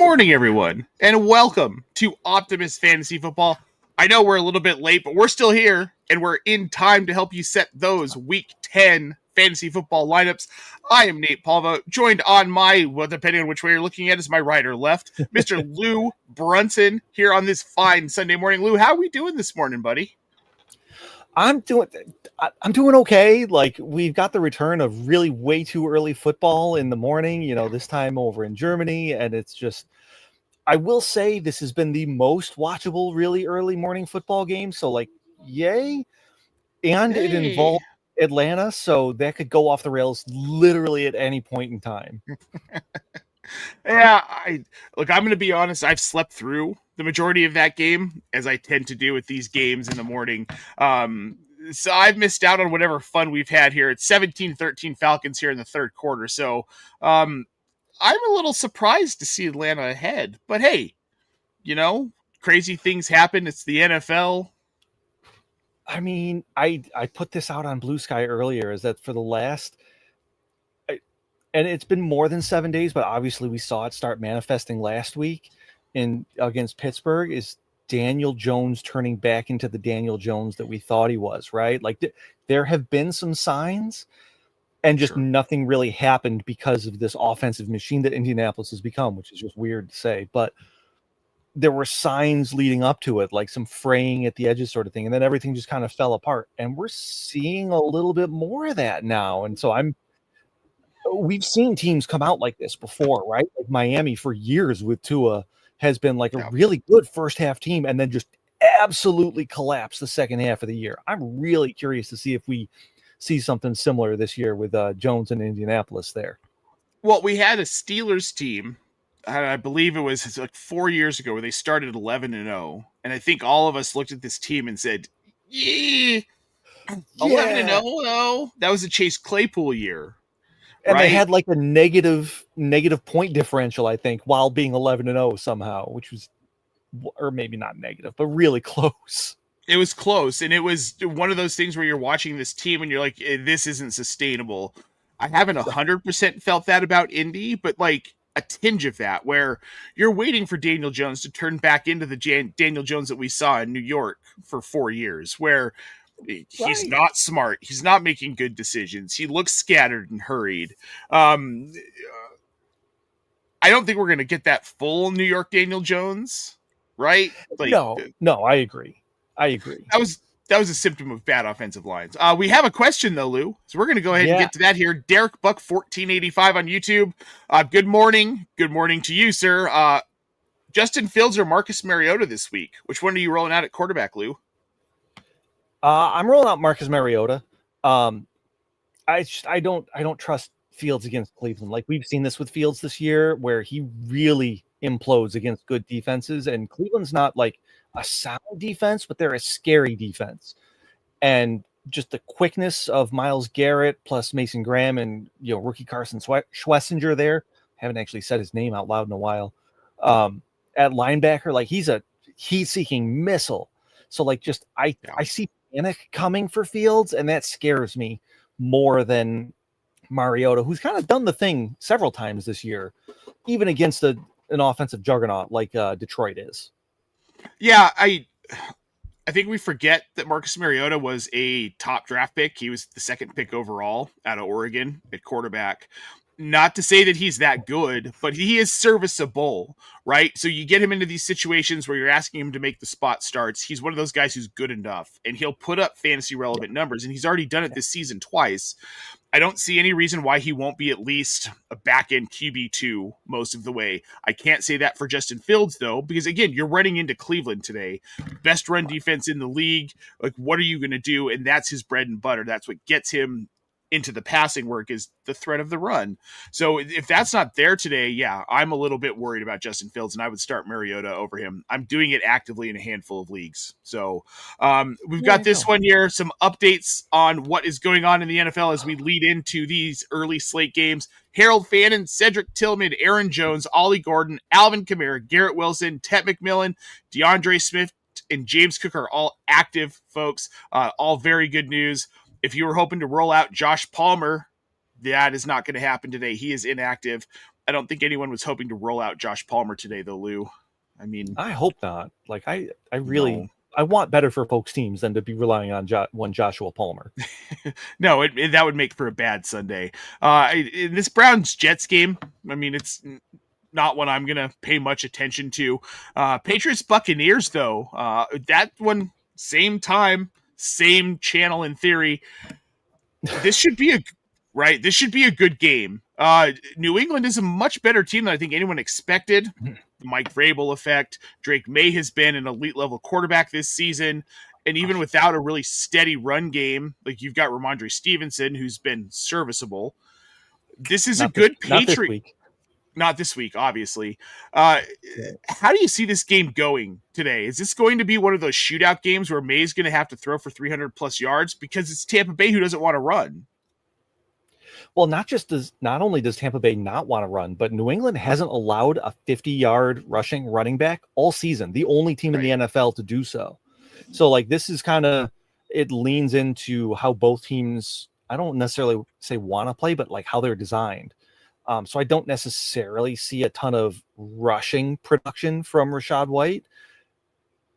morning, everyone, and welcome to Optimus Fantasy Football. I know we're a little bit late, but we're still here, and we're in time to help you set those Week 10 fantasy football lineups. I am Nate Polvogt, joined on my, well, depending on which way you're looking at, is my right or left, Mr. Lou Brunson, here on this fine Sunday morning. Lou, how are we doing this morning, buddy? I'm doing okay. Like, we've got the return of really way too early football in the morning, this time over in Germany. And it's just, I will say this has been the most watchable, really early morning football game. So like, yay. And It involved Atlanta. So that could go off the rails literally at any point in time. Yeah, I'm going to be honest. I've slept through the majority of that game, as I tend to do with these games in the morning. So I've missed out on whatever fun we've had here. It's 17-13 Falcons here in the third quarter. So I'm a little surprised to see Atlanta ahead. But hey, crazy things happen. It's the NFL. I mean, I put this out on Blue Sky earlier, is that for the last... And it's been more than 7 days, but obviously we saw it start manifesting last week against Pittsburgh, is Daniel Jones turning back into the Daniel Jones that we thought he was, right? Like there have been some signs and just nothing really happened because of this offensive machine that Indianapolis has become, which is just weird to say, but there were signs leading up to it, like some fraying at the edges sort of thing. And then everything just kind of fell apart, and we're seeing a little bit more of that now. And so we've seen teams come out like this before, right? Like Miami for years with Tua has been like a really good first half team and then just absolutely collapse the second half of the year. I'm really curious to see if we see something similar this year with Jones and Indianapolis there. Well, we had a Steelers team, I believe it was like 4 years ago, where they started 11-0. And I think all of us looked at this team and said, 11-0 though. That was a Chase Claypool year. And they had like a negative point differential, I think, while being 11-0 somehow, which was, or maybe not negative, but really close. It was close. And it was one of those things where you're watching this team and you're like, this isn't sustainable. I haven't 100% felt that about Indy, but like a tinge of that, where you're waiting for Daniel Jones to turn back into the Daniel Jones that we saw in New York for 4 years, where he's not smart. He's not making good decisions. He looks scattered and hurried. I don't think we're going to get that full New York Daniel Jones, right? Like, no, I agree. That was a symptom of bad offensive lines. We have a question though, Lou. So we're going to go ahead and get to that here. Derek Buck 1485 on YouTube. Good morning. Good morning to you, sir. Justin Fields or Marcus Mariota this week? Which one are you rolling out at quarterback, Lou? I'm rolling out Marcus Mariota. I don't trust Fields against Cleveland. Like, we've seen this with Fields this year, where he really implodes against good defenses, and Cleveland's not like a sound defense, but they're a scary defense. And just the quickness of Myles Garrett plus Mason Graham and rookie Carson Schwessinger there. Haven't actually said his name out loud in a while. At linebacker, like he's a heat-seeking missile. So like I see panic coming for Fields, and that scares me more than Mariota, who's kind of done the thing several times this year, even against an offensive juggernaut like Detroit is. Yeah, I think we forget that Marcus Mariota was a top draft pick. He was the second pick overall out of Oregon at quarterback. Not to say that he's that good, but he is serviceable, right? So you get him into these situations where you're asking him to make the spot starts. He's one of those guys who's good enough, and he'll put up fantasy relevant numbers, and he's already done it this season twice. I don't see any reason why he won't be at least a back-end QB2 most of the way. I can't say that for Justin Fields, though, because, again, you're running into Cleveland today. Best run defense in the league. Like, what are you going to do? And that's his bread and butter. That's what gets him into the passing work, is the threat of the run. So if that's not there today, yeah, I'm a little bit worried about Justin Fields, and I would start Mariota over him. I'm doing it actively in a handful of leagues. So we've got this one here, some updates on what is going on in the NFL as we lead into these early slate games. Harold Fannin, Cedric Tillman, Aaron Jones, Ollie Gordon, Alvin Kamara, Garrett Wilson, Ted McMillan, DeAndre Smith, and James Cook are all active, folks. All very good news. If you were hoping to roll out Josh Palmer, that is not going to happen today. He is inactive. I don't think anyone was hoping to roll out Josh Palmer today, though, Lou. I mean, I hope not. Like I really no. I want better for folks' teams than to be relying on one Joshua Palmer. No, that would make for a bad Sunday. In this Browns Jets game, I mean, it's not one I'm gonna pay much attention to. Patriots Buccaneers, though, that one same time, same channel in theory. This should be a good game. New England is a much better team than I think anyone expected. The Mike Vrabel effect. Drake May has been an elite level quarterback this season. And even without a really steady run game, like you've got Ramondre Stevenson, who's been serviceable. This is a good Patriot. Not this week, obviously. How do you see this game going today? Is this going to be one of those shootout games where May's going to have to throw for 300 plus yards because it's Tampa Bay who doesn't want to run? Well, not only does Tampa Bay not want to run, but New England hasn't allowed a 50-yard rushing running back all season. The only team in the NFL to do so. So, like, this is kind of, it leans into how both teams, I don't necessarily say want to play, but like how they're designed. So I don't necessarily see a ton of rushing production from Rachaad White.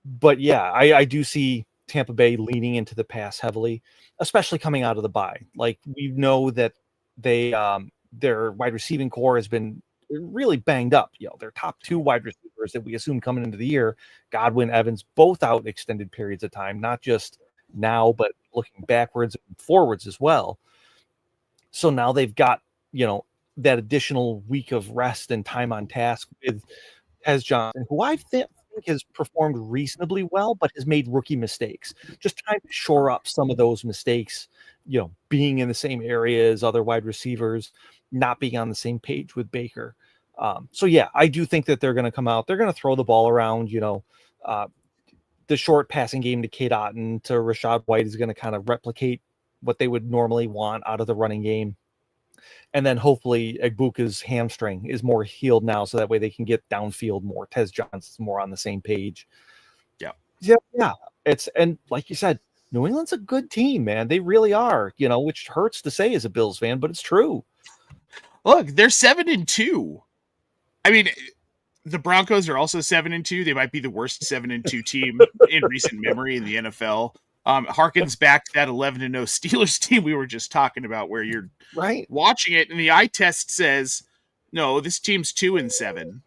But yeah, I do see Tampa Bay leaning into the pass heavily, especially coming out of the bye. Like, we know that their wide receiving core has been really banged up. You know, their top two wide receivers that we assume coming into the year, Godwin, Evans, both out extended periods of time, not just now, but looking backwards and forwards as well. So now they've got, you know, that additional week of rest and time on task with Tez Johnson, who I think has performed reasonably well, but has made rookie mistakes. Just trying to shore up some of those mistakes, you know, being in the same area as other wide receivers, not being on the same page with Baker. So yeah, I do think that they're going to come out. They're going to throw the ball around, you know, the short passing game to Cade Otton to Rachaad White is going to kind of replicate what they would normally want out of the running game. And then hopefully Egbuka's hamstring is more healed now, so that way they can get downfield more. Tez Johnson's more on the same page. Yeah. And like you said, New England's a good team, man. They really are, you know, which hurts to say as a Bills fan, but it's true. Look, they're 7-2. I mean, the Broncos are also 7-2. They might be the worst 7-2 team in recent memory in the NFL. Harkens back to that 11-0 Steelers team we were just talking about, where you're watching it and the eye test says, no, this team's 2-7.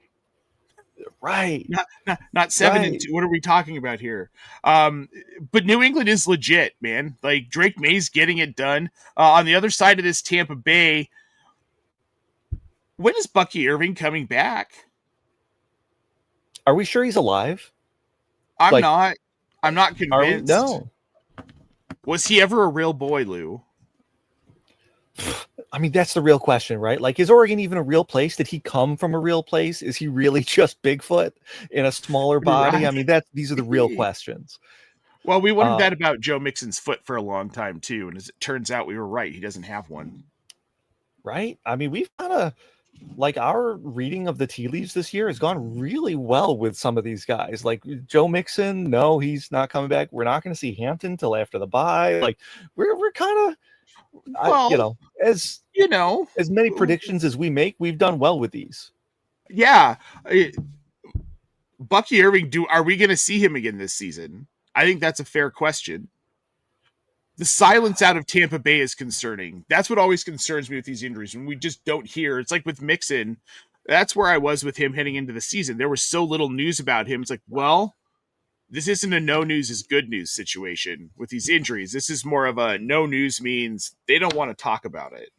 Right. Not 7-2. What are we talking about here? But New England is legit, man. Like, Drake May's getting it done. On the other side of this, Tampa Bay, when is Bucky Irving coming back? Are we sure he's alive? I'm not convinced. No. Was he ever a real boy, Lou? I mean, that's the real question, right? Like, is Oregon even a real place? Did he come from a real place? Is he really just Bigfoot in a smaller body? Right. I mean, these are the real questions. Well, we wondered that about Joe Mixon's foot for a long time, too. And as it turns out, we were right. He doesn't have one. Right? I mean, we've kind of, like, our reading of the tea leaves this year has gone really well with some of these guys. Like, Joe Mixon, no, he's not coming back. We're not going to see Hampton till after the bye. Like, we're kind of, well, as many predictions as we make, we've done well with these. Yeah. Bucky Irving, are we going to see him again this season? I think that's a fair question. The silence out of Tampa Bay is concerning. That's what always concerns me with these injuries, when we just don't hear. It's like with Mixon. That's where I was with him heading into the season. There was so little news about him. It's like, well, this isn't a no news is good news situation with these injuries. This is more of a no news means they don't want to talk about it.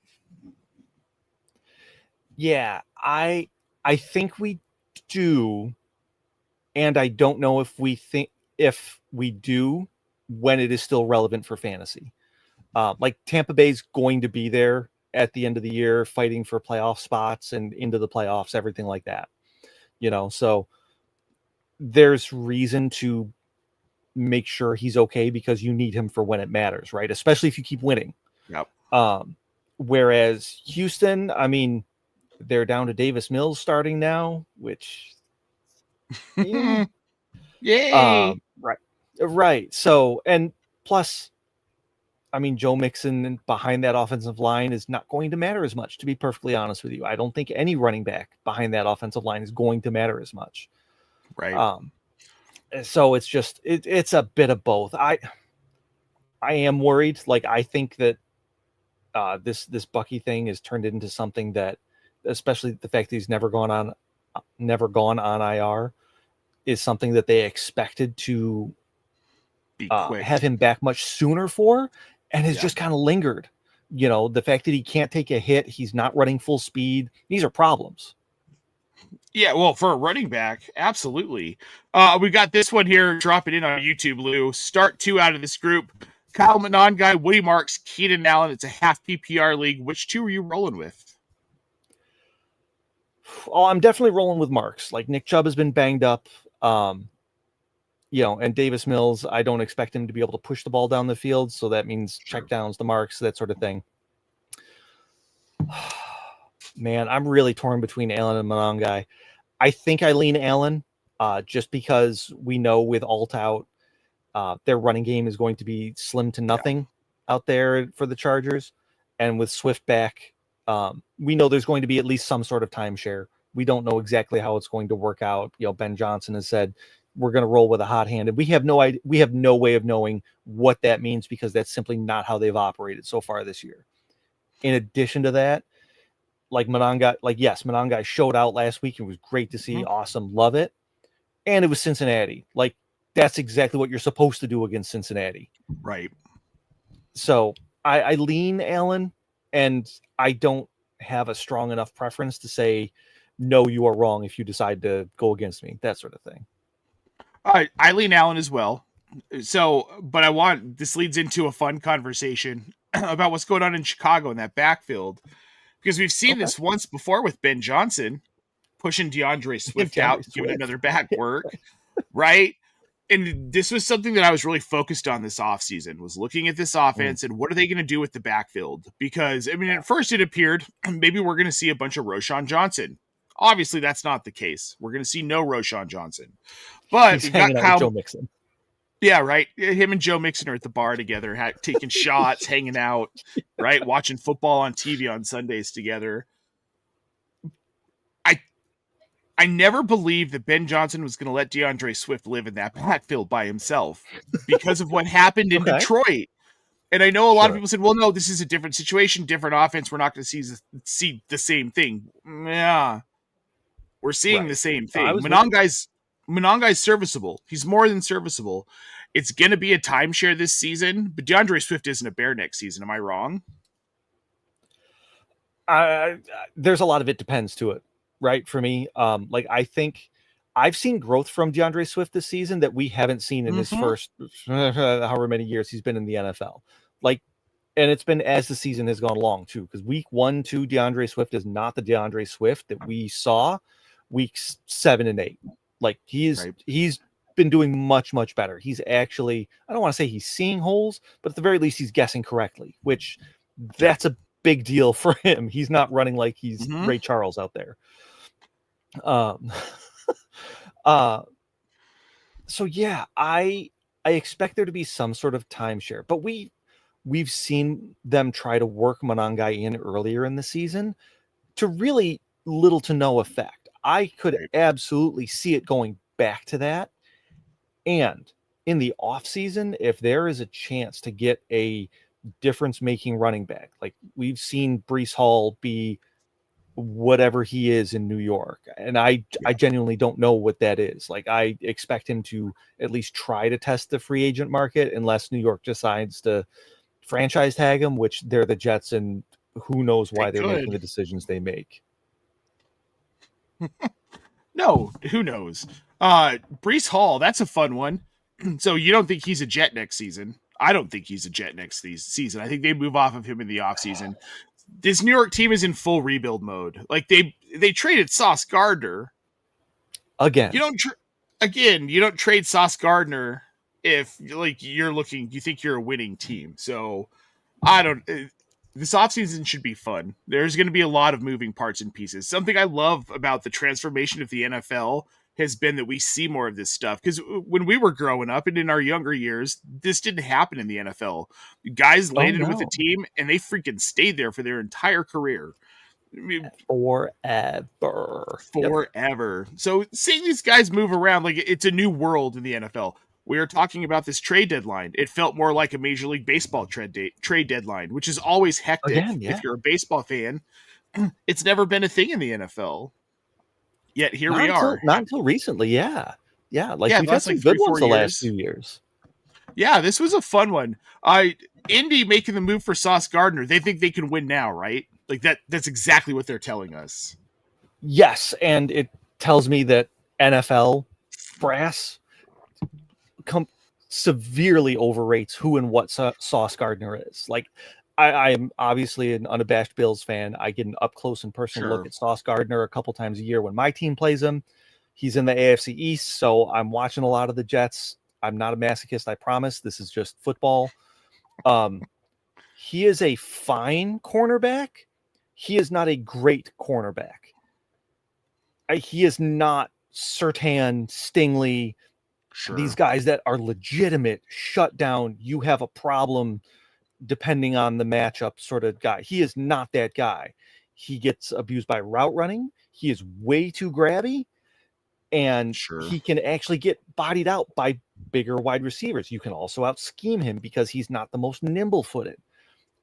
Yeah, I think we do. And I don't know if we do when it is still relevant for fantasy. Like, Tampa Bay's going to be there at the end of the year fighting for playoff spots and into the playoffs, everything like that. You know, so there's reason to make sure he's okay, because you need him for when it matters, right? Especially if you keep winning. Yep. Whereas Houston, I mean, they're down to Davis Mills starting now, which Yay. Right. So, and plus, I mean, Joe Mixon behind that offensive line is not going to matter as much, to be perfectly honest with you. I don't think any running back behind that offensive line is going to matter as much. Right. So it's just it's a bit of both. I am worried. Like, I think that this Bucky thing has turned into something that, especially the fact that he's never gone on IR, is something that they expected to Be quick. have him back much sooner for, and has just kind of lingered. You know, the fact that he can't take a hit, he's not running full speed. These are problems. Yeah, well, for a running back, absolutely. We got this one here dropping in on YouTube, Lou. Start 2 out of this group. Kyle Monangai, Woody Marks, Keenan Allen. It's a half PPR league. Which 2 are you rolling with? Oh, I'm definitely rolling with Marks. Like, Nick Chubb has been banged up. You know, and Davis Mills, I don't expect him to be able to push the ball down the field. So that means checkdowns to Marks, that sort of thing. Man, I'm really torn between Allen and Monangai. I think I lean Allen just because we know with Alt out, their running game is going to be slim to nothing out there for the Chargers. And with Swift back, we know there's going to be at least some sort of timeshare. We don't know exactly how it's going to work out. You know, Ben Johnson has said we're going to roll with a hot hand, and we have no idea. We have no way of knowing what that means because that's simply not how they've operated so far this year. In addition to that, like Monangai showed out last week. It was great to see. Awesome. Love it. And it was Cincinnati. Like, that's exactly what you're supposed to do against Cincinnati. Right. So I lean Allen, and I don't have a strong enough preference to say, no, you are wrong if you decide to go against me, that sort of thing. All right. I lean Allen as well. So, but this leads into a fun conversation about what's going on in Chicago in that backfield. Because we've seen this once before with Ben Johnson pushing DeAndre Swift out, giving another back work, right? And this was something that I was really focused on this offseason, was looking at this offense and what are they going to do with the backfield? Because, I mean, at first it appeared maybe we're going to see a bunch of Roschon Johnson. Obviously, that's not the case. We're going to see no Roschon Johnson. But he's hanging out with Joe Mixon. Yeah, right. Him and Joe Mixon are at the bar together, taking shots, hanging out, right? Watching football on TV on Sundays together. I never believed that Ben Johnson was going to let DeAndre Swift live in that backfield by himself because of what happened in Detroit. And I know a lot of people said, well, no, this is a different situation, different offense. We're not going to see the same thing. Yeah, we're seeing the same thing. Monangai's serviceable. He's more than serviceable. It's going to be a timeshare this season, but DeAndre Swift isn't a bear next season. Am I wrong? There's a lot of it depends to it, right? For me, like, I think I've seen growth from DeAndre Swift this season that we haven't seen in his first however many years he's been in the NFL. Like, and it's been as the season has gone along too, because week 1, 2, DeAndre Swift is not the DeAndre Swift that we saw weeks 7 and 8. Like, he's been doing much, much better. He's actually, I don't want to say he's seeing holes, but at the very least he's guessing correctly, which that's a big deal for him. He's not running like he's Ray Charles out there. So yeah, I expect there to be some sort of timeshare, but we've seen them try to work Monangai in earlier in the season to really little to no effect. I could absolutely see it going back to that. And in the offseason, if there is a chance to get a difference-making running back, like we've seen Breece Hall be whatever he is in New York, and I genuinely don't know what that is. Like, I expect him to at least try to test the free agent market unless New York decides to franchise tag him, which they're the Jets, and who knows why they're making the decisions they make. No, who knows? Breece Hall, that's a fun one. So you don't think he's a Jet next season? I don't think he's a Jet next season. I think they move off of him in the offseason. This New York team is in full rebuild mode. Like, they traded Sauce Gardner. Again. You don't trade Sauce Gardner if you think you're a winning team. So this offseason should be fun. There's going to be a lot of moving parts and pieces. Something I love about the transformation of the NFL has been that we see more of this stuff. Because when we were growing up and in our younger years, this didn't happen in the NFL. Guys Oh landed with a no, team and they freaking stayed there for their entire career. I mean, forever. Yep. forever. So seeing these guys move around, like it's a new world in the NFL. We are talking about this trade deadline. It felt more like a Major League Baseball trade deadline, which is always hectic. Again, yeah. If you're a baseball fan, it's never been a thing in the NFL. Yet here we are. Not until recently, yeah. Like Yeah, we've had some good ones the last few years. Yeah, this was a fun one. Indy making the move for Sauce Gardner. They think they can win now, right? Like that's exactly what they're telling us. Yes, and it tells me that NFL brass severely overrates who and what Sauce Gardner is. Like, I am obviously an unabashed Bills fan. I get an up close and personal look at Sauce Gardner a couple times a year when my team plays him. He's in the AFC East, so I'm watching a lot of the Jets. I'm not a masochist, I promise. This is just football. He is a fine cornerback. He is not a great cornerback. He is not Surtain, Stingley, these guys that are legitimate, shut down, you have a problem depending on the matchup sort of guy. He is not that guy. He gets abused by route running. He is way too grabby, and he can actually get bodied out by bigger wide receivers. You can also out scheme him because he's not the most nimble footed.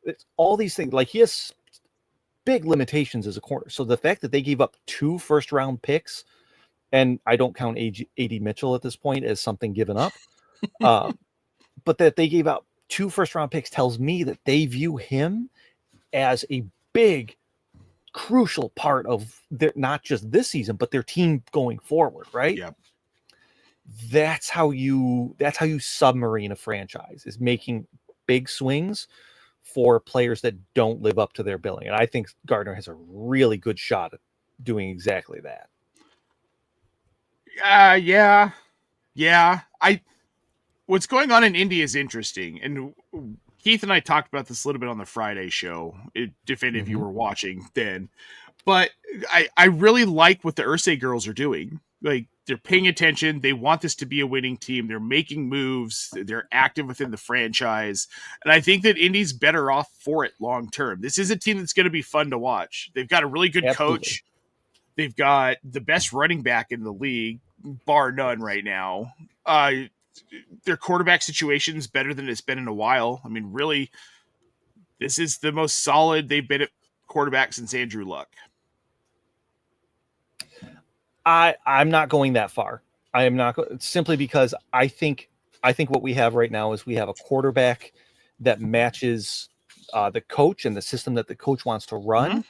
It's all these things. Like, he has big limitations as a corner. So the fact that they gave up 2 first-round picks, and I don't count A.D. Mitchell at this point as something given up, but that they gave out 2 first-round picks tells me that they view him as a big, crucial part of their, not just this season, but their team going forward, right? Yep. That's how you submarine a franchise, is making big swings for players that don't live up to their billing. And I think Gardner has a really good shot at doing exactly that. Yeah. What's going on in Indy is interesting. And Keith and I talked about this a little bit on the Friday show, if any of you were watching then. But I really like what the Irsay girls are doing. Like, they're paying attention. They want this to be a winning team. They're making moves. They're active within the franchise. And I think that Indy's better off for it long term. This is a team that's going to be fun to watch. They've got a really good coach. They've got the best running back in the league, bar none right now. Their quarterback situation is better than it's been in a while. I mean, really, this is the most solid they've been at quarterback since Andrew Luck. I'm not going that far. I am not simply because I think what we have right now is we have a quarterback that matches the coach and the system that the coach wants to run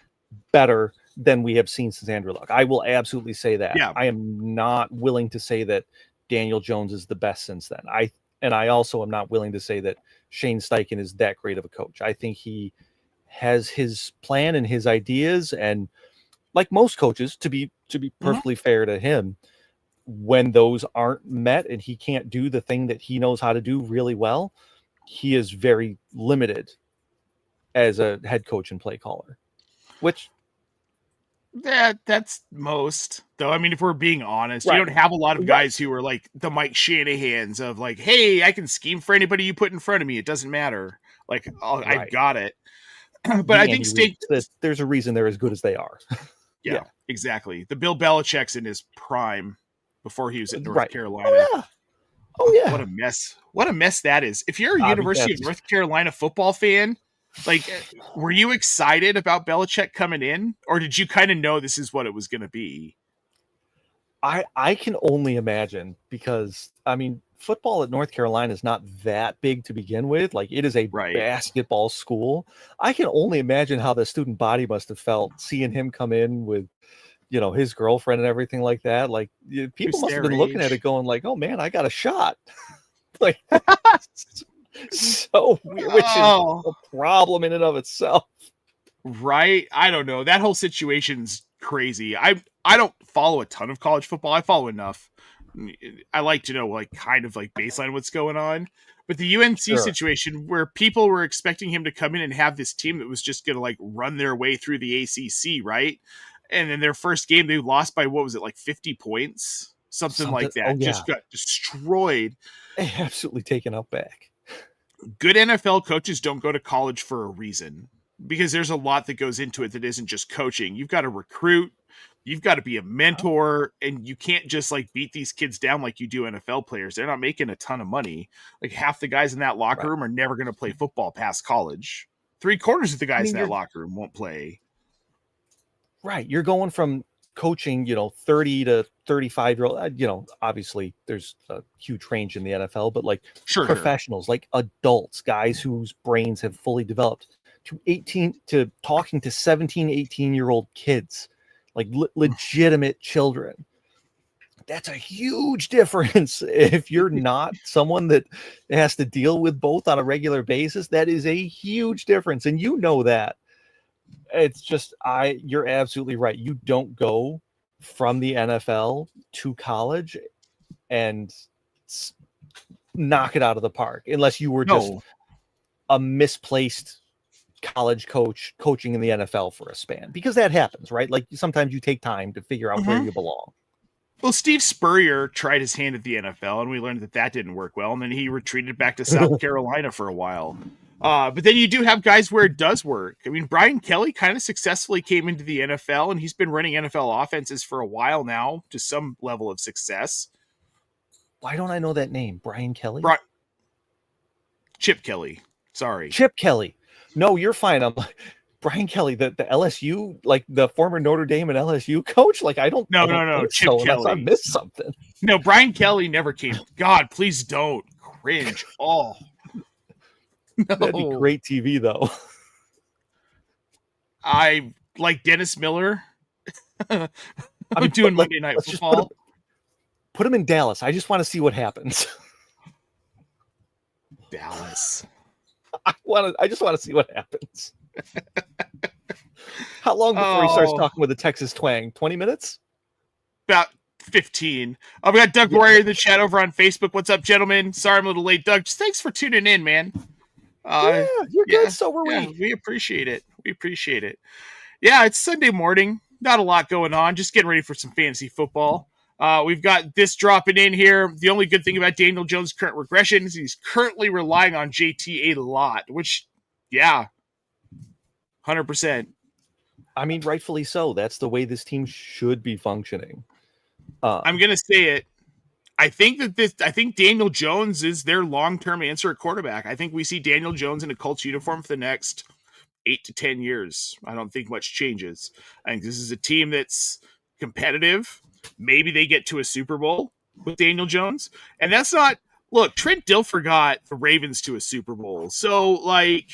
better than we have seen since Andrew Luck. I will absolutely say that. Yeah. I am not willing to say that Daniel Jones is the best since then. I also am not willing to say that Shane Steichen is that great of a coach. I think he has his plan and his ideas, and like most coaches, to be perfectly fair to him, when those aren't met and he can't do the thing that he knows how to do really well, he is very limited as a head coach and play caller, which that's most, though. I mean, if we're being honest, you don't have a lot of guys who are like the Mike Shanahans of like, hey, I can scheme for anybody you put in front of me. It doesn't matter. Like, I've got it. But I think there's a reason they're as good as they are. Yeah, exactly. The Bill Belichick's in his prime before he was at North Carolina. Oh yeah. What a mess. What a mess that is. If you're a University of North Carolina football fan, like, were you excited about Belichick coming in, or did you kind of know this is what it was going to be? I can only imagine, because I mean, football at North Carolina is not that big to begin with. Like, it is a basketball school. I can only imagine how the student body must have felt seeing him come in with, his girlfriend and everything like that. Like, people must have been looking at it going like, oh man, I got a shot. Like, so weird, which is a problem in and of itself. Right? I don't know. That whole situation's crazy. I don't follow a ton of college football. I follow enough. I like to know, like, kind of like baseline what's going on. But the UNC situation, where people were expecting him to come in and have this team that was just going to like run their way through the ACC, right? And then their first game, they lost by, what was it, like 50 points? something like that. Oh, yeah. Just got destroyed. Absolutely taken out back. Good NFL coaches don't go to college for a reason, because there's a lot that goes into it that isn't just coaching. You've got to recruit, you've got to be a mentor, and you can't just like beat these kids down like you do NFL players. They're not making a ton of money. Like half the guys in that locker room are never going to play football past college. 3/4 of the guys in that locker room won't play. Right. You're going from coaching, 30 to 35-year-old, obviously there's a huge range in the NFL, but like professionals, like adults, guys whose brains have fully developed, to talking to 17, 18-year-old kids, like legitimate children. That's a huge difference. If you're not someone that has to deal with both on a regular basis, that is a huge difference. And you know that. It's just, you're absolutely right. You don't go from the NFL to college and knock it out of the park unless you were just a misplaced college coach coaching in the NFL for a span, because that happens, right? Like sometimes you take time to figure out where you belong. Well, Steve Spurrier tried his hand at the NFL, and we learned that didn't work well, and then he retreated back to South Carolina for a while. But then you do have guys where it does work. I mean, Brian Kelly kind of successfully came into the NFL, and he's been running NFL offenses for a while now to some level of success. Why don't I know that name? Brian Kelly? Chip Kelly. Sorry. Chip Kelly. No, you're fine. I'm like, Brian Kelly, the LSU, like the former Notre Dame and LSU coach. Like, I don't No. Chip Kelly. I missed something. No, Brian Kelly never came. God, please don't. Cringe. Oh. No. That'd be great TV, though. I like Dennis Miller. I'm doing Monday Night Football. Put him in Dallas. I just want to see what happens. Dallas. I just want to see what happens. How long before he starts talking with a Texas twang? 20 minutes? About 15. I've got Doug Warrior in the chat over on Facebook. What's up, gentlemen? Sorry I'm a little late, Doug. Just thanks for tuning in, man. You're good. So were we. Yeah, we appreciate it. Yeah, it's Sunday morning. Not a lot going on. Just getting ready for some fantasy football. We've got this dropping in here. The only good thing about Daniel Jones' current regression is he's currently relying on JT a lot, which, 100%. I mean, rightfully so. That's the way this team should be functioning. I'm going to say it. I think Daniel Jones is their long-term answer at quarterback. I think we see Daniel Jones in a Colts uniform for the next 8 to 10 years. I don't think much changes. I think this is a team that's competitive. Maybe they get to a Super Bowl with Daniel Jones. And that's not – look, Trent Dilfer got the Ravens to a Super Bowl. So, like,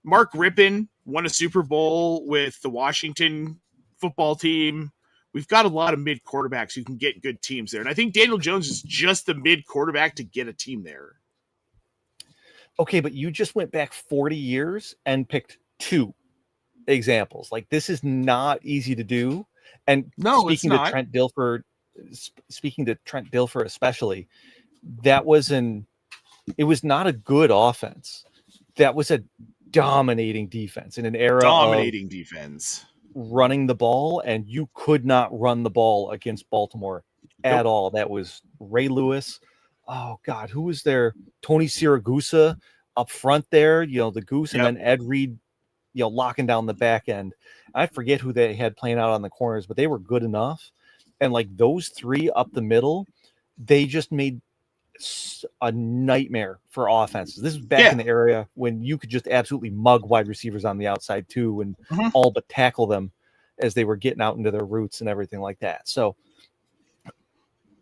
Mark Rippon won a Super Bowl with the Washington football team. We've got a lot of mid quarterbacks who can get good teams there. And I think Daniel Jones is just the mid quarterback to get a team there. Okay, but you just went back 40 years and picked 2 examples. Like, this is not easy to do. And speaking to Trent Dilfer especially, it was not a good offense. That was a dominating defense in an era of defense. Running the ball, and you could not run the ball against Baltimore at all. That was Ray Lewis. Oh God, who was there? Tony Siragusa up front there, the Goose, and then Ed Reed, locking down the back end. I forget who they had playing out on the corners, but they were good enough. And like those 3 up the middle, they just made a nightmare for offenses. This was back in the area when you could just absolutely mug wide receivers on the outside too, and all but tackle them as they were getting out into their routes and everything like that. So,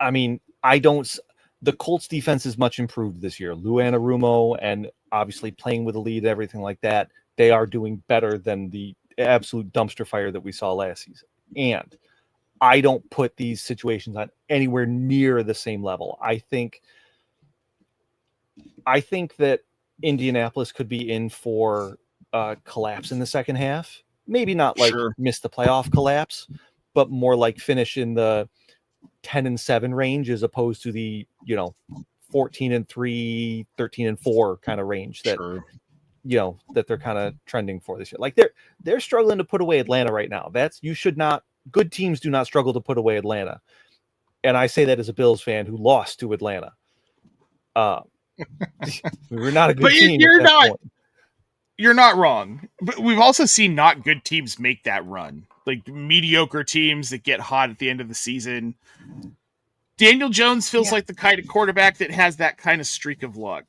I mean, the Colts defense is much improved this year. Lou Anarumo, and obviously playing with a lead, everything like that. They are doing better than the absolute dumpster fire that we saw last season. And I don't put these situations on anywhere near the same level. I think that Indianapolis could be in for a collapse in the second half. Maybe not like miss the playoff collapse, but more like finish in the 10-7 range as opposed to the 14-3, 13-4 kind of range that that they're kind of trending for this year. Like they're struggling to put away Atlanta right now. Good teams do not struggle to put away Atlanta. And I say that as a Bills fan who lost to Atlanta. We were not a good But team. you're not wrong. But we've also seen not good teams make that run. Like mediocre teams that get hot at the end of the season. Daniel Jones feels like the kind of quarterback that has that kind of streak of luck.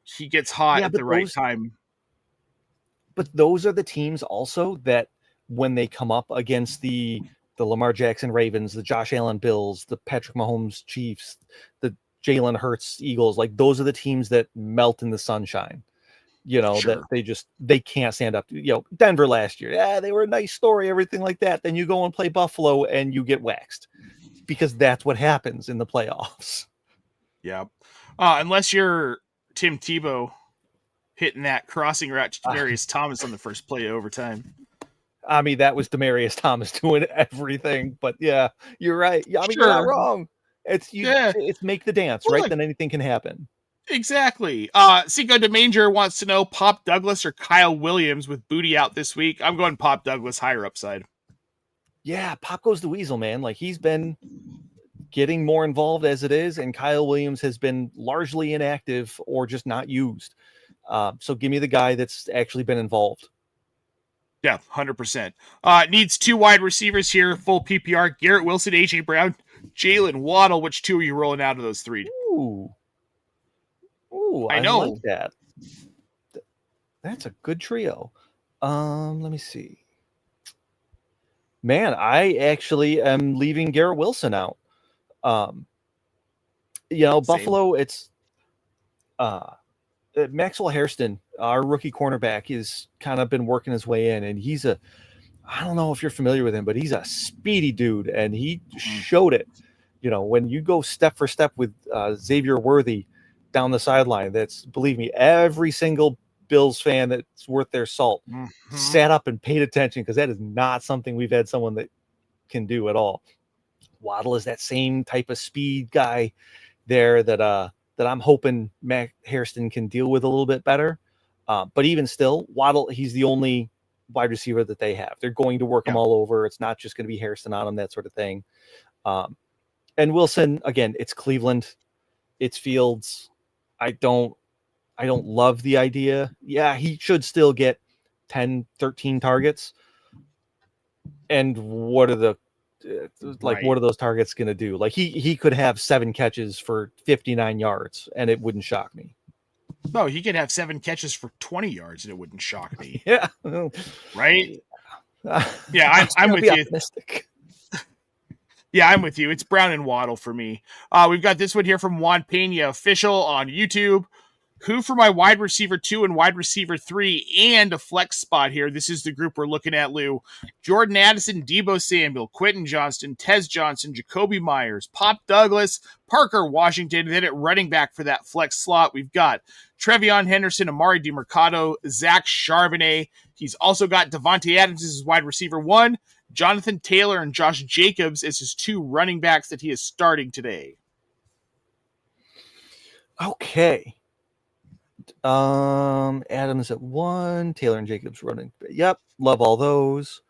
He gets hot at the right time. But those are the teams also that when they come up against the Lamar Jackson Ravens, the Josh Allen Bills, the Patrick Mahomes Chiefs, the Jalen Hurts Eagles, like those are the teams that melt in the sunshine. That they can't stand up to. Denver last year, they were a nice story, everything like that. Then you go and play Buffalo and you get waxed because that's what happens in the playoffs. Yeah. Unless you're Tim Tebow hitting that crossing route to Demaryius Thomas on the first play of overtime. I mean, that was Demaryius Thomas doing everything, but yeah, you're right. I mean, Sure. You're not wrong. It's make the dance, right? Then anything can happen. Exactly. Cinco de Manger wants to know Pop Douglas or Kyle Williams with Booty out this week. I'm going Pop Douglas, higher upside. Yeah, Pop goes the weasel, man. Like he's been getting more involved as it is, and Kyle Williams has been largely inactive or just not used. So give me the guy that's actually been involved. Yeah, 100%. Needs 2 wide receivers here, full PPR. Garrett Wilson, A.J. Brown, Jalen Waddle. Which 2 are you rolling out of those 3? Ooh, I know. Like that. That's a good trio. Let me see. Man, I actually am leaving Garrett Wilson out. Buffalo, it's Maxwell Hairston, our rookie cornerback, is kind of been working his way in, and I don't know if you're familiar with him, but he's a speedy dude, and he showed it. When you go step for step with Xavier Worthy down the sideline, believe me, every single Bills fan that's worth their salt sat up and paid attention, because that is not something we've had someone that can do at all. Waddle is that same type of speed guy there that I'm hoping Mac Hairston can deal with a little bit better. But even still, Waddle, he's the only wide receiver that they have. They're going to work him all over. It's not just going to be Hairston on him, that sort of thing. And Wilson, again, it's Cleveland, it's Fields. I don't love the idea. Yeah, he should still get 10, 13 targets. And what are what are those targets going to do? Like he could have 7 catches for 59 yards and it wouldn't shock me. No, he could have 7 catches for 20 yards and it wouldn't shock me. Yeah. Right? Yeah, I'm with you. Optimistic. Yeah, I'm with you. It's Brown and Waddle for me. We've got this one here from Juan Pena Official on YouTube. Who for my wide receiver 2 and wide receiver 3 and a flex spot here? This is the group we're looking at, Lou. Jordan Addison, Deebo Samuel, Quentin Johnston, Tez Johnson, Jacoby Myers, Pop Douglas, Parker Washington. Then at running back for that flex slot, we've got Trevion Henderson, Amari DiMercado, Zach Charbonnet. He's also got Devontae Adams as his wide receiver 1, Jonathan Taylor and Josh Jacobs as his 2 running backs that he is starting today. Okay. Adams at 1, Taylor and Jacobs running. Yep, love all those.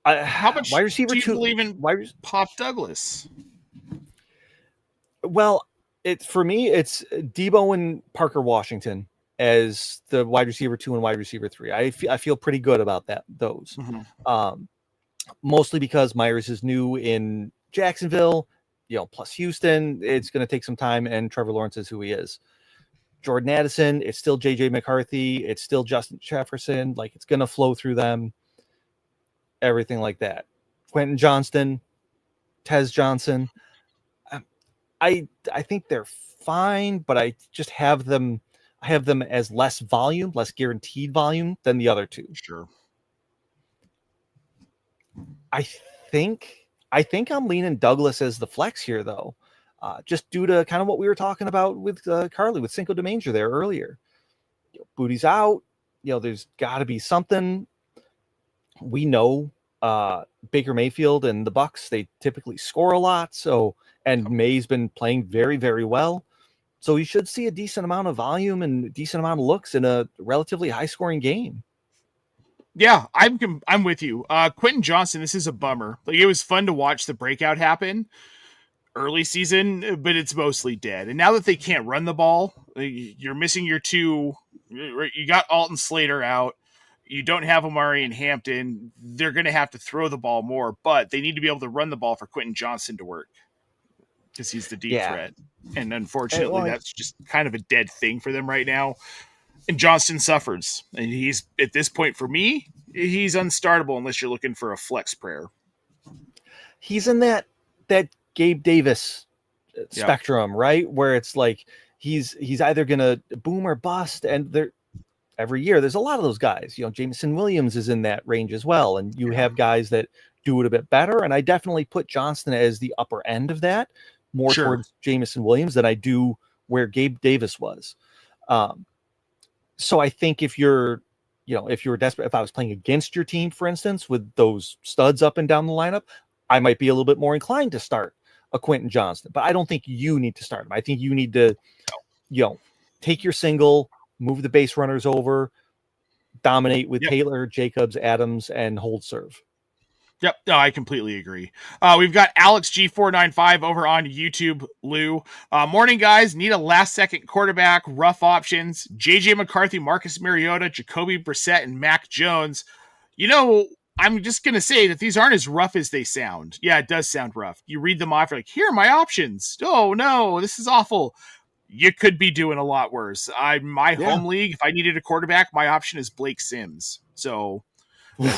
How much wide receiver do you 2 believe in Pop Douglas? Well, for me, it's Deebo and Parker Washington as the wide receiver 2 and wide receiver 3. I feel pretty good about those. Mostly because Myers is new in Jacksonville. Plus Houston, it's going to take some time, and Trevor Lawrence is who he is. Jordan Addison, it's still J.J. McCarthy, it's still Justin Jefferson. Like, it's going to flow through them, everything like that. Quentin Johnston, Tez Johnson, I think they're fine, but I just have them as less volume, less guaranteed volume than the other 2. Sure. I think I'm leaning Douglas as the flex here, though, just due to kind of what we were talking about with Carly, with Cinco de Manger there earlier. Booty's out. There's got to be something. We know Baker Mayfield and the Bucks, they typically score a lot. And May's been playing very, very well. So you should see a decent amount of volume and a decent amount of looks in a relatively high-scoring game. Yeah, I'm with you. Quentin Johnson, this is a bummer. Like, it was fun to watch the breakout happen early season, but it's mostly dead. And now that they can't run the ball, you're missing your two. You got Alton Slater out. You don't have Amari and Hampton. They're going to have to throw the ball more, but they need to be able to run the ball for Quentin Johnson to work because he's the deep threat. And unfortunately, that's just kind of a dead thing for them right now. And Johnston suffers. And he's, at this point for me, he's unstartable unless you're looking for a flex prayer. He's in that Gabe Davis spectrum, right? Where it's like he's either gonna boom or bust, and every year there's a lot of those guys. You know, Jameson Williams is in that range as well, and you have guys that do it a bit better. And I definitely put Johnston as the upper end of that, more towards Jameson Williams than I do where Gabe Davis was. So I think if you're desperate, if I was playing against your team, for instance, with those studs up and down the lineup, I might be a little bit more inclined to start a Quentin Johnston, but I don't think you need to start him. I think you need to, take your single, move the base runners over, dominate with Taylor, Jacobs, Adams, and hold serve. Yep. No, I completely agree. We've got Alex G495 over on YouTube, Lou. Morning, guys. Need a last-second quarterback. Rough options. J.J. McCarthy, Marcus Mariota, Jacoby Brissett, and Mac Jones. I'm just going to say that these aren't as rough as they sound. Yeah, it does sound rough. You read them off, you're like, here are my options. Oh, no, this is awful. You could be doing a lot worse. My home league, if I needed a quarterback, my option is Blake Sims. So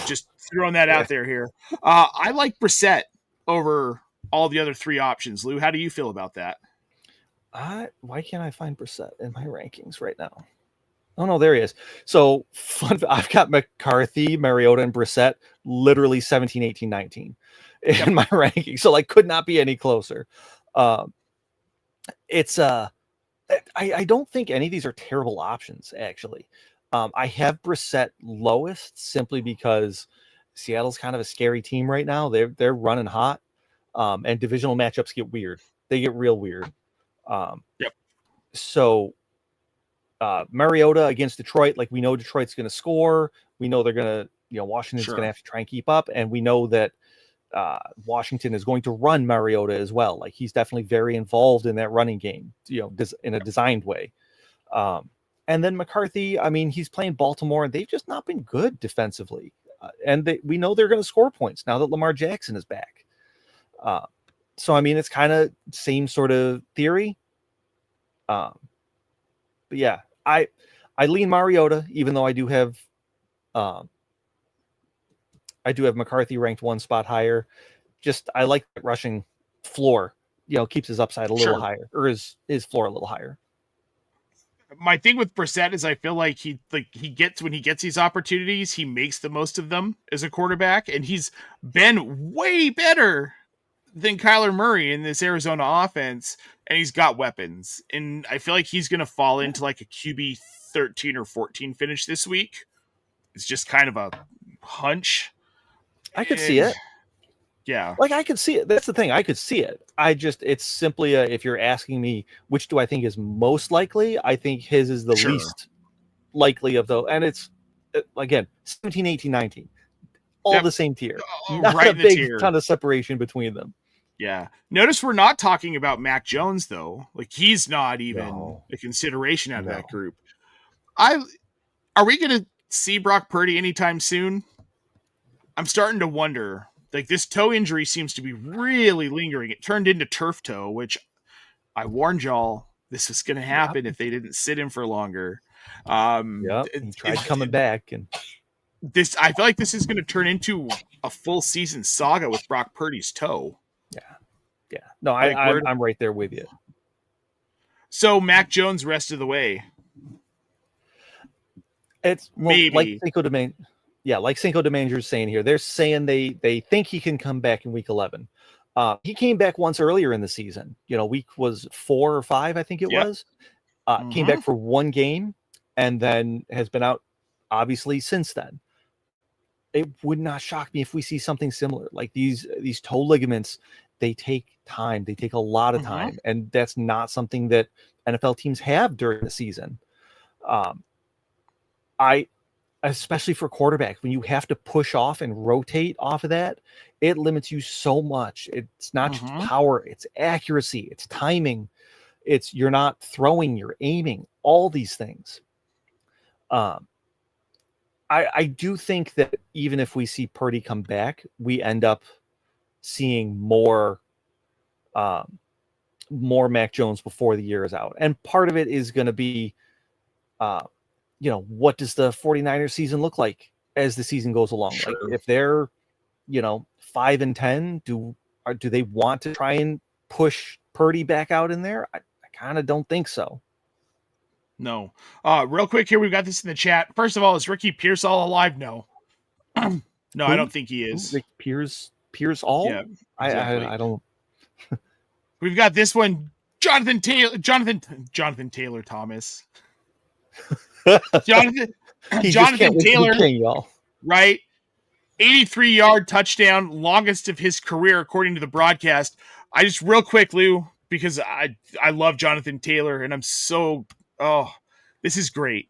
just throwing that out there here. I like Brissett over all the other three options. Lou, how do you feel about that? Why can't I find Brissett in my rankings right now? Oh, no, there he is. So I've got McCarthy, Mariota, and Brissett literally 17, 18, 19 in my ranking. So could not be any closer. I don't think any of these are terrible options, actually. I have Brissett lowest simply because Seattle's kind of a scary team right now. They're running hot, and divisional matchups get weird. They get real weird. So Mariota against Detroit, we know Detroit's going to score. We know they're going to, Washington's going to have to try and keep up, and we know that Washington is going to run Mariota as well. He's definitely very involved in that running game, in a designed way. And then McCarthy, he's playing Baltimore, and they've just not been good defensively. And we know they're going to score points now that Lamar Jackson is back. So, it's kind of same sort of theory. But yeah, I lean Mariota, even though I do have McCarthy ranked one spot higher. Just I like that rushing floor, keeps his upside a little higher, or his floor a little higher. My thing with Brissett is I feel like when he gets these opportunities, he makes the most of them as a quarterback, and he's been way better than Kyler Murray in this Arizona offense, and he's got weapons. And I feel like he's going to fall into a QB 13 or 14 finish this week. It's just kind of a hunch. I could see it. Yeah. I could see it. That's the thing. I could see it. It's simply if you're asking me, which do I think is most likely? I think his is the least likely of those. And it's, again, 17, 18, 19. All the same tier. Not right a big ton of separation between them. Yeah. Notice we're not talking about Mac Jones, though. He's not even a consideration out of that group. Are we going to see Brock Purdy anytime soon? I'm starting to wonder. This toe injury seems to be really lingering. It turned into turf toe, which I warned y'all this was going to happen if they didn't sit him for longer. He tried coming back, and I feel like this is going to turn into a full season saga with Brock Purdy's toe. Yeah. No, I'm right there with you. So Mac Jones rest of the way. It's maybe Cinco de Mayo. Yeah, like Cinco de Mayo is saying here, they're saying they think he can come back in week 11. He came back once earlier in the season. Week was 4 or 5, I think it was. Came back for one game and then has been out, obviously, since then. It would not shock me if we see something similar. These toe ligaments, they take time. They take a lot of time, and that's not something that NFL teams have during the season. especially for quarterbacks, when you have to push off and rotate off of that, it limits you so much. It's not just power, it's accuracy, it's timing, it's you're not throwing, you're aiming, all these things. I do think that even if we see Purdy come back, we end up seeing more Mac Jones before the year is out. And part of it is going to be, what does the 49ers season look like as the season goes along? Sure. Like if they're, 5-10, do they want to try and push Purdy back out in there? I kind of don't think so. No. Real quick here, we've got this in the chat. First of all, is Ricky Pearsall alive? No. No, Who? I don't think he is. Rick Pearsall? Yeah, exactly. I don't. We've got this one. Jonathan Taylor Thomas. Jonathan Taylor, king, y'all. Right? 83-yard touchdown, longest of his career, according to the broadcast. I just real quick, Lou, because I love Jonathan Taylor, and I'm so this is great.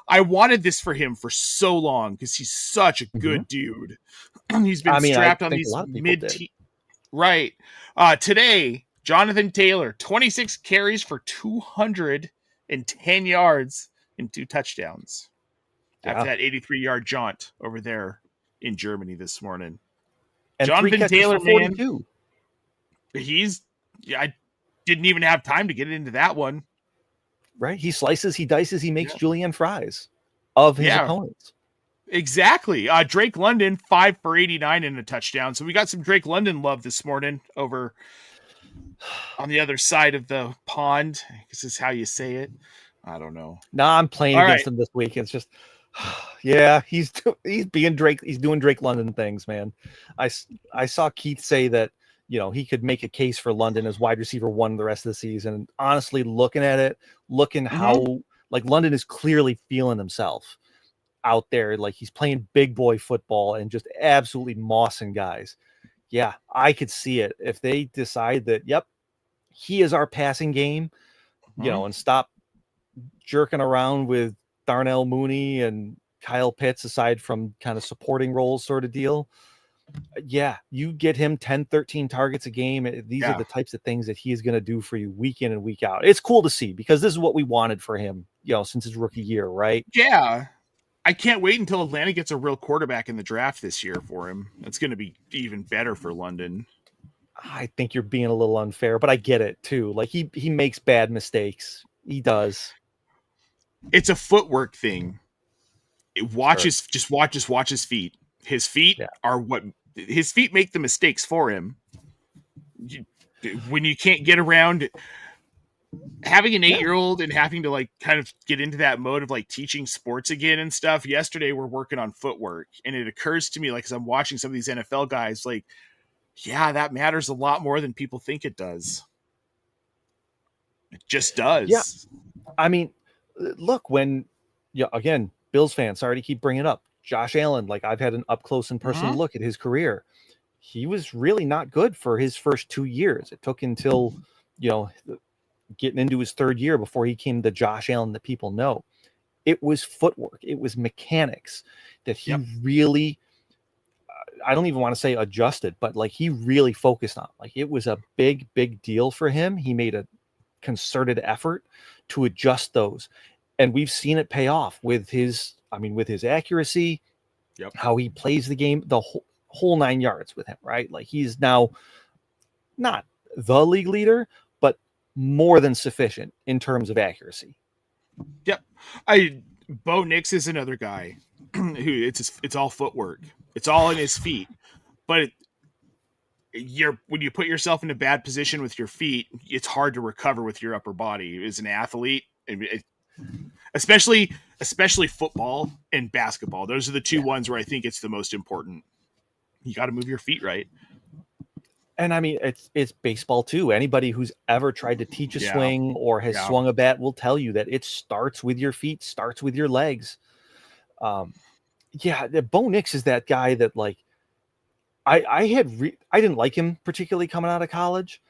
I wanted this for him for so long because he's such a good dude. He's been strapped on these mid-team. Right. Today, Jonathan Taylor, 26 carries for 210 yards and 2 touchdowns. After that 83-yard jaunt over there in Germany this morning. And Jonathan Taylor, man, I didn't even have time to get into that one. Right? He slices, he dices, he makes julienne fries of his opponents. Exactly. Drake London, 5 for 89 and a touchdown. So we got some Drake London love this morning over on the other side of the pond. This is how you say it. I don't know. No, I'm playing against him this week. It's just, he's being Drake. He's doing Drake London things, man. I saw Keith say that, he could make a case for London as wide receiver 1 the rest of the season. Honestly, looking at it, how like London is clearly feeling himself out there. Like he's playing big boy football and just absolutely mossing guys. Yeah, I could see it if they decide that, he is our passing game, and stop jerking around with Darnell Mooney and Kyle Pitts aside from kind of supporting roles sort of deal. Yeah, you get him 10, 13 targets a game. These are the types of things that he is going to do for you week in and week out. It's cool to see because this is what we wanted for him, since his rookie year, right? Yeah. I can't wait until Atlanta gets a real quarterback in the draft this year for him. It's going to be even better for London. I think you're being a little unfair, but I get it too. Like he makes bad mistakes. He does. It's a footwork thing. Watch his feet. His feet are what his feet make the mistakes for him. When you can't get around having an 8-year-old and having to kind of get into that mode of teaching sports again and stuff. Yesterday we're working on footwork and it occurs to me as I'm watching some of these NFL guys, that matters a lot more than people think it does. It just does. Yeah. I mean, look, when again, Bills fans, sorry to keep bringing it up. Josh Allen, I've had an up close and personal look at his career. He was really not good for his first 2 years. It took until, getting into his 3rd year before he came the Josh Allen that people know. It was footwork. It was mechanics that he really, I don't even want to say adjusted, but he really focused on. It was a big, big deal for him. He made a concerted effort to adjust those. And we've seen it pay off with his accuracy, how he plays the game, the whole 9 yards with him, right? He's now not the league leader, but more than sufficient in terms of accuracy. Yep. Bo Nix is another guy who it's all footwork. It's all in his feet. But when you put yourself in a bad position with your feet, it's hard to recover with your upper body as an athlete. Especially football and basketball. Those are the two ones where I think it's the most important. You got to move your feet right. And I mean, it's baseball too. Anybody who's ever tried to teach a swing or has swung a bat will tell you that it starts with your feet, starts with your legs. Bo Nix is that guy that I didn't like him particularly coming out of college.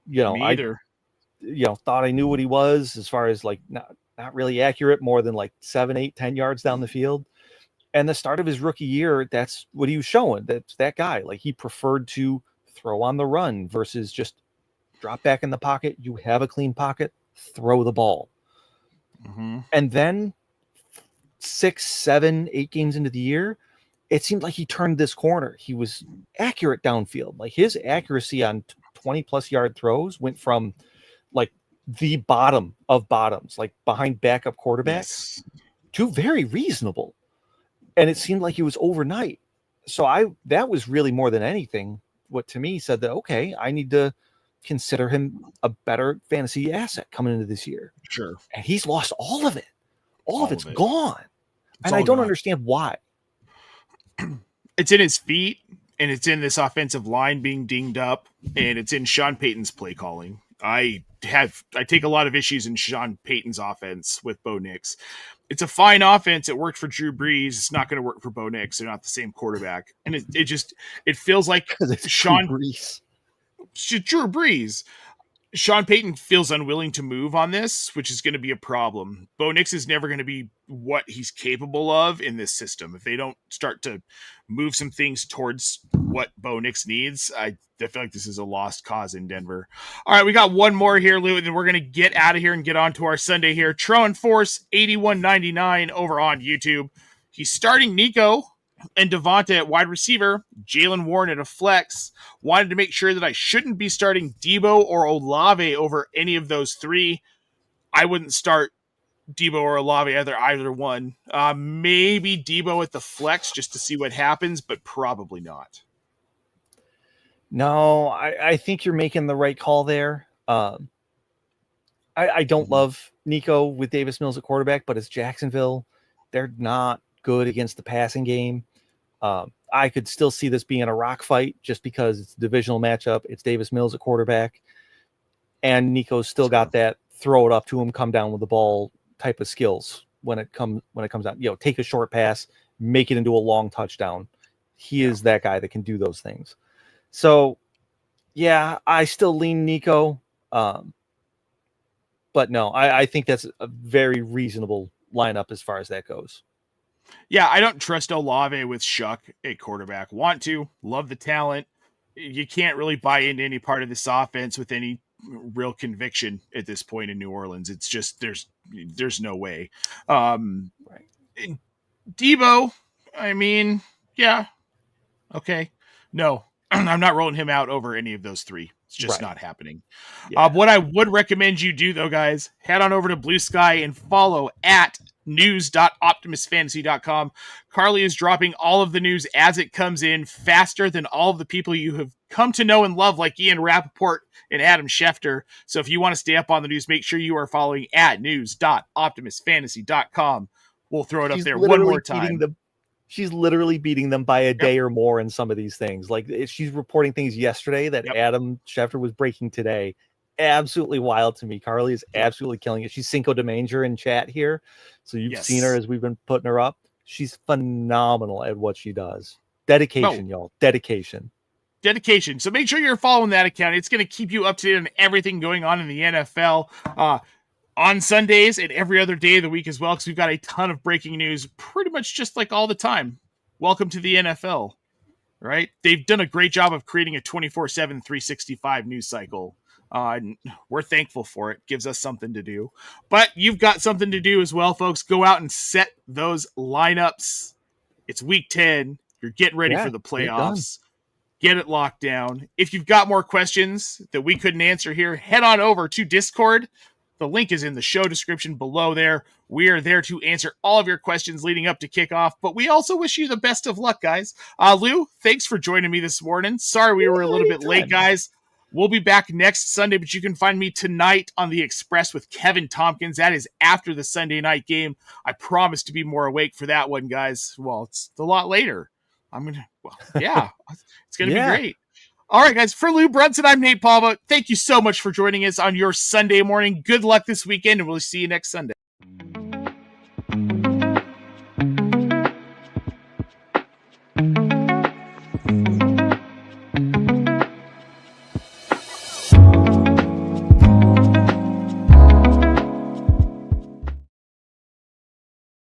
Me either. Thought I knew what he was as far as not really accurate more than 7, 8, 10 yards down the field. And the start of his rookie year, that's what he was showing. That's that guy. Like, he preferred to throw on the run versus just drop back in the pocket. You have a clean pocket, throw the ball. Mm-hmm. And then 6, 7, 8 games into the year, it seemed like he turned this corner. He was accurate downfield. Like, his accuracy on 20-plus yard throws went from like the bottom of bottoms, like behind backup quarterbacks, to very reasonable. And it seemed like it was overnight. So that was really more than anything what to me said that, okay, I need to consider him a better fantasy asset coming into this year. Sure. And he's lost all of it. All of it's gone. It's and I don't gone. understand why. It's in his feet, and it's in this offensive line being dinged up, and it's in Sean Payton's play calling. I take a lot of issues in Sean Payton's offense with Bo Nix. It's a fine offense. It worked for Drew Brees. It's not going to work for Bo Nix. They're not the same quarterback. And it feels like Sean Brees. Drew Brees. Sean Payton feels unwilling to move on this, which is going to be a problem. Bo Nix is never going to be what he's capable of in this system. If they don't start to move some things towards what Bo Nix needs, I feel like this is a lost cause in Denver. All right, we got one more here, Lou, and then we're going to get out of here and get on to our Sunday here. Troan Force 8199 over on YouTube. He's starting Nico and Devonta at wide receiver, Jaylen Warren at a flex. Wanted to make sure that I shouldn't be starting Debo or Olave over any of those three. I wouldn't start Debo or Olave either one. Maybe Debo at the flex just to see what happens, but probably not. No, I think you're making the right call there. I don't love Nico with Davis Mills at quarterback, but it's Jacksonville. They're not good against the passing game. I could still see this being a rock fight just because it's a divisional matchup. It's Davis Mills at quarterback, and Nico's still got that throw it up to him, come down with the ball type of skills when it comes out. Take a short pass, make it into a long touchdown. He is that guy that can do those things. So, yeah, I still lean Nico, but no, I think that's a very reasonable lineup as far as that goes. Yeah, I don't trust Olave with Shuck at quarterback. Want to, love the talent. You can't really buy into any part of this offense with any real conviction at this point in New Orleans. It's just there's no way. Right. Debo, I mean, yeah, okay. No, I'm not rolling him out over any of those three. It's just not happening. Yeah. What I would recommend you do, though, guys, head on over to Blue Sky and follow at news.optimusfantasy.com. Carly is dropping all of the news as it comes in faster than all of the people you have come to know and love, like Ian Rappaport and Adam Schefter. So if you want to stay up on the news, make sure you are following at news.optimusfantasy.com. We'll throw it up there one more time. She's literally beating them by a day or more in some of these things. Like, she's reporting things yesterday that Adam Schefter was breaking today. Absolutely wild to me. Carly is absolutely killing it. She's Cinco de Manger in chat here. So you've seen her as we've been putting her up. She's phenomenal at what she does. Dedication, y'all. Dedication. So make sure you're following that account. It's going to keep you up to date on everything going on in the NFL. On Sundays and every other day of the week as well, because we've got a ton of breaking news pretty much just like all the time. Welcome to the NFL, right? They've done a great job of creating a 24/7, 365 news cycle. We're thankful for it. Gives us something to do. But you've got something to do as well, folks. Go out and set those lineups. It's week 10. You're getting ready for the playoffs. Get it locked down. If you've got more questions that we couldn't answer here, head on over to Discord. The link is in the show description below there. We are there to answer all of your questions leading up to kickoff, but we also wish you the best of luck, guys. Lou, thanks for joining me this morning. Sorry we were a little bit late, guys. We'll be back next Sunday, but you can find me tonight on the Express with Kevin Tompkins. That is after the Sunday night game. I promise to be more awake for that one, guys. Well, it's a lot later. It's going to be great. All right, guys, for Lou Brunson, I'm Nate Polvogt. Thank you so much for joining us on your Sunday morning. Good luck this weekend, and we'll see you next Sunday.